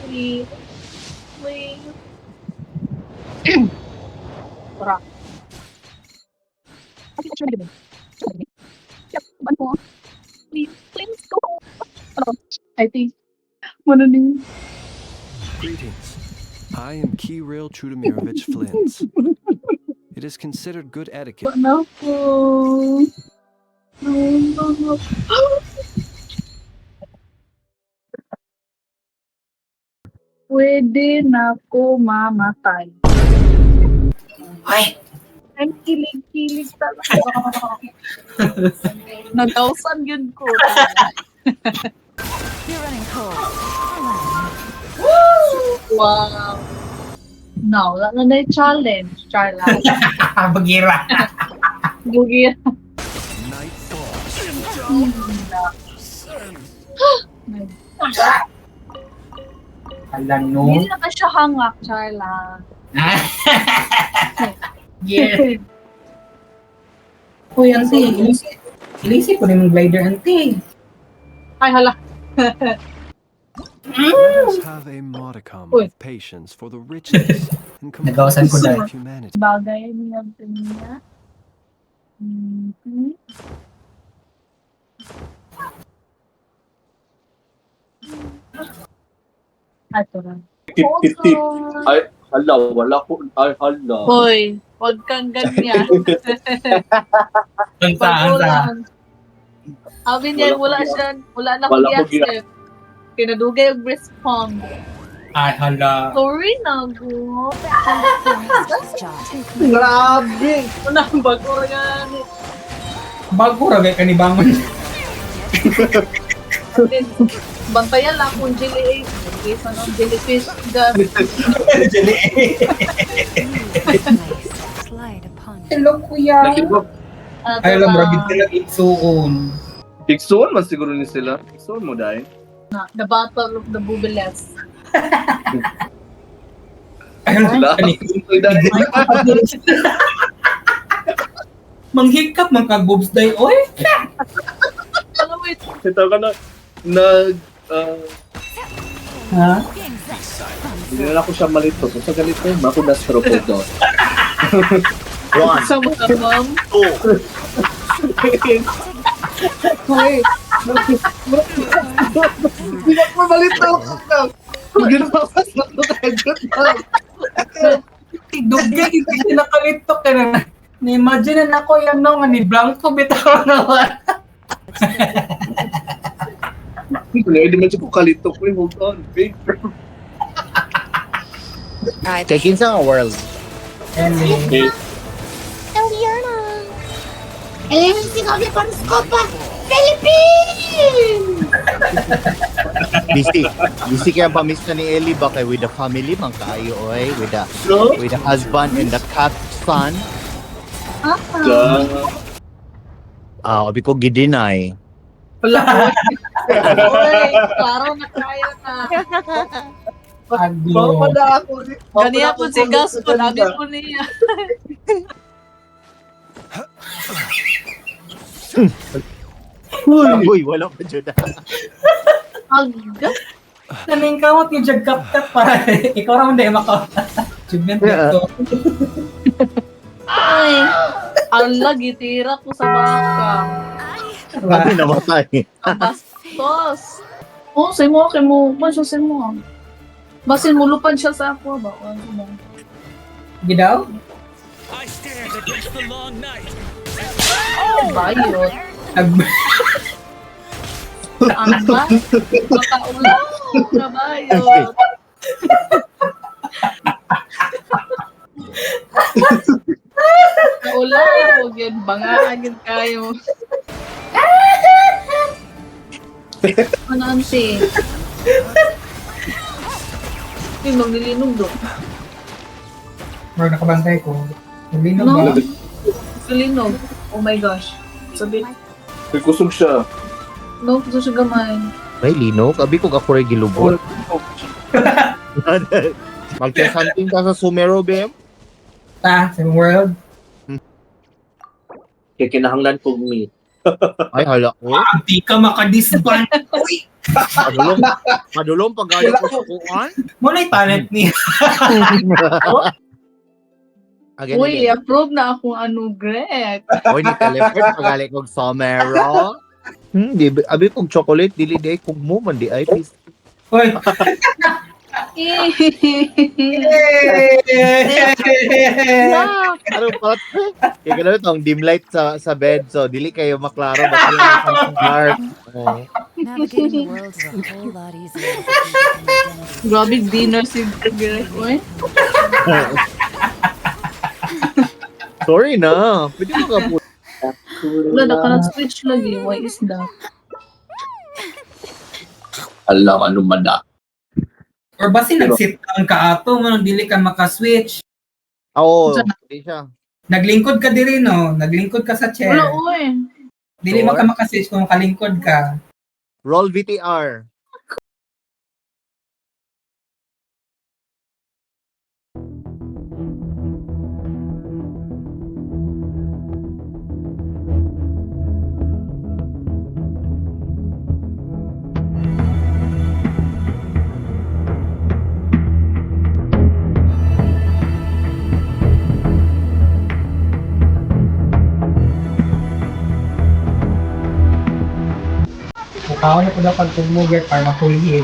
Please, please. Tara. Please, please go. I think. Mananing. Greetings. I am Kirill Trudemirovich Flint. It is considered good etiquette. No po. No. Pwede na ko mamatay. Ay! Ang kilig-kilig talaga. Nagausan yun ko. You're running cold. Wow. No, wala na yung challenge. Charla. Bagira. Bugir. Night falls. Alam no. Hindi na siya hangak, Charla. Yeah. Uy, auntie. Ilisip ko na yung glider, auntie. Ay, hala. Let us have a modicum Uy. of patience for the richness and Nagawasan ko complexity dahil. of humanity. Bagay niya niya. Mhm. Ato na. Tip. Ay, hala, wala ko. Ay, hala. Hoy, huwag kang ganyan. Anta. Pag-ulan. Sabi niya, wala na akong Wala ko i-accept. Kinadugay yung breast pump. Ay, hala. Sorry na, go. Grabe! Unang bago yan. Bago ragay ka ni Bangon. Bantayan lang kung jelly okay, so jellyfish gun. Slide upon you. Hello, kuya. Nakibag. Ay, alam, ragid ka lang itsuon. Tiksuon man siguro ni sila. Tiksuon mo dahil. The battle of the boobies. Ay, Wala. Ito'y dahil. Manghikap, mangkag-boobs day, oy. Alam mo ito, Ito ka na, Ha? hindi na ako siya malito. Kung sa ganito, ako na stroke ko doon. sa mga ma'am. Hoy! Hindi na ako malito. Ginawas na ito tayo. Dugay, hindi nakalitok ka na. Na-imagine na ako yan no, nga ni Blanco bitaw naman. Hindi man siya ko kalito. Hold on, babe. Check-in sa world. Okay. Busy kaya pa-miss na ni Ellie ba kay with the family man kaayo oy with the husband and the cat son. Obi ko gidinay. Wala ko. Uy, klaro na kaya na. Aglo. Ganiya po si Gas po, nabi po niya. Uy, wala pa jud. Agad. Naning kamot yung jagkap-kap para ikaw raman dahil maka. Jugment dito. Ay, ala, gitira ko sa baka. Ano namatay? Ang bastos. Oh, say mo, kay mo. Baso say mo. Basin mo lupan siya sa ako ba? Ano mo? Gidaw? I stand against the long night. Bayot. Ag- Ang ba? Makaulaw na bayot. Makaulaw. Yan, bangaan yun kayo. Ano, auntie? Yung maglilinog doon. Bro, nakabantay ko. Naglinog No. ba? Maglilinog. Oh my gosh. Sabi, May kusog siya. no, gusto siya gamay. Ay, lino, abi ko ka gilubot. Magka-hunting ka sa Sumero, Bem? Ta, sa world. Kaya kinahanglan kong meat. Ay, hala ko. Di ka makadisband. Uy! Madulong pag-galit ko sa kuan. Muna yung talent niya. Again, Uy, again. approve na akong anugrek. Uy, ni Calipert, pag-galit kong somero. Di, abi kong chocolate, dili di kung mo man di ay. Please. Uy! Ano pa? Kaya gano'n itong dim light sa bed, so dili kayo maklaro. Basta lang isang dark. Oh. Navigating the world is a whole lot easier with a identity. Grabe dinner si Greg. Uy. Sorry na. Pwede mo ka po. Wala na ka switch lagi. Why is that? Alam, ano man na. Or basi nag-sit down ka ato, manong dili ka makaswitch. Oo, hindi siya. Naglingkod ka diri, no? Naglingkod ka sa chair. Wala, uy. Dili man ka makaswitch kung makalingkod ka. Roll VTR. Mukhaon na po dapat tumugat para makulihin.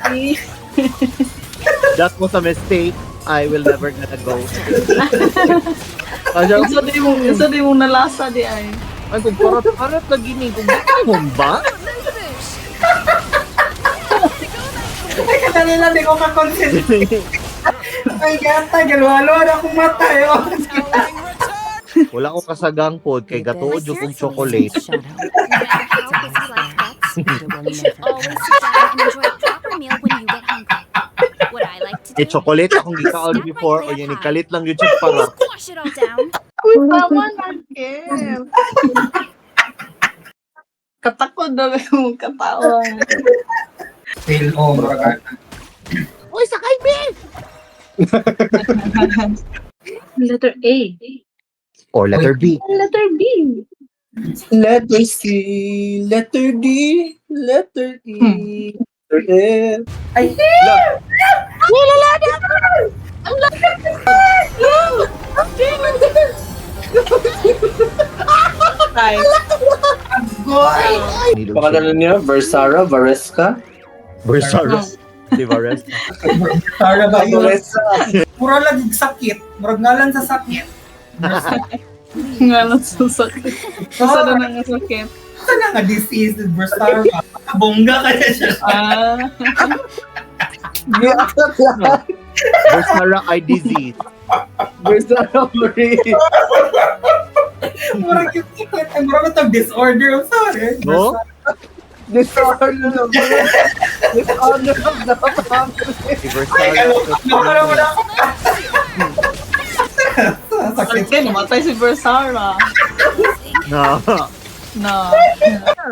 Uy. That was a mistake. I will never gonna go. Kaya Isa di mong nalasa di ay. ay kung parat na gini, kung gini mo ba? Ay, kadali lang, di ko ka-concentrate. Ay, gata, galwalo na akong mata, yun. Wala ko kasagang pod kay gatuod yung kong chocolate. Shadow. You should always sit down and enjoy a proper meal when you get hungry. What I like to do Eh, chocolate akong gikaon before o yan, ikalit lang yung check para. squash it all down. Uy, tama na, Kev. Katakot na yung katawan. Fail over. Uy, sakay, Ben! Letter A. Or letter B. Letter B. Letter C, letter D, letter E, letter F. Ay, Ay. goy! Pakalanan niya, Versara, Varesca. Versara. Di ba, rest? Para ba yun? Varesca. Pura lagi sakit. Murag ngalan sa sakit. Nga lang susakit. Isa na nga sakit. Ito na nga disease, Versara. Bongga kaya siya. Ah. Versara eye disease. Versara, Marie. Murag yung sakit. Ay, murag itong disorder. I'm sorry. No? Dishonor of the Dishonor of the family. Si Ay, Versara. nakala mo na ako. Sakit. Sakit, namatay si Versara. Na. Na.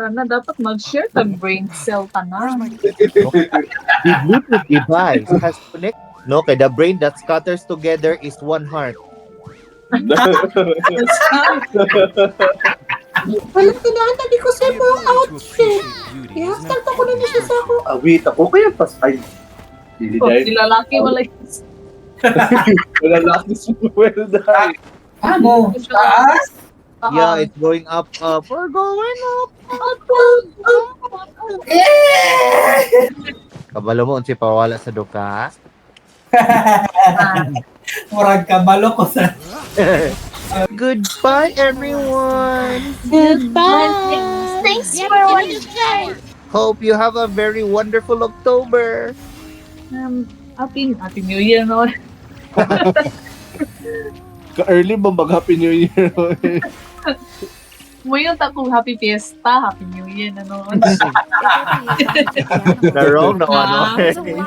Na dapat mag-share tag brain cell ka na. The Bluetooth device has connect. No, kay the brain that scatters together is one heart. Awit ako kaya pas ay. Hindi Oh, dahil. si lalaki wala. Wala laki si Well dahil. Ano? Taas? Yeah, it's going up, up. We're going up. Kabalo mo, unsi pawala sa duka. Murag kabalo ko sa... Goodbye, everyone. Goodbye. Thanks for watching. Hope you have a very wonderful October. Happy New Year, no? Ka-early ba mag-Happy New Year? Ngayon takong Happy Fiesta, Happy New Year, ano? Na wrong na ano. There's a lot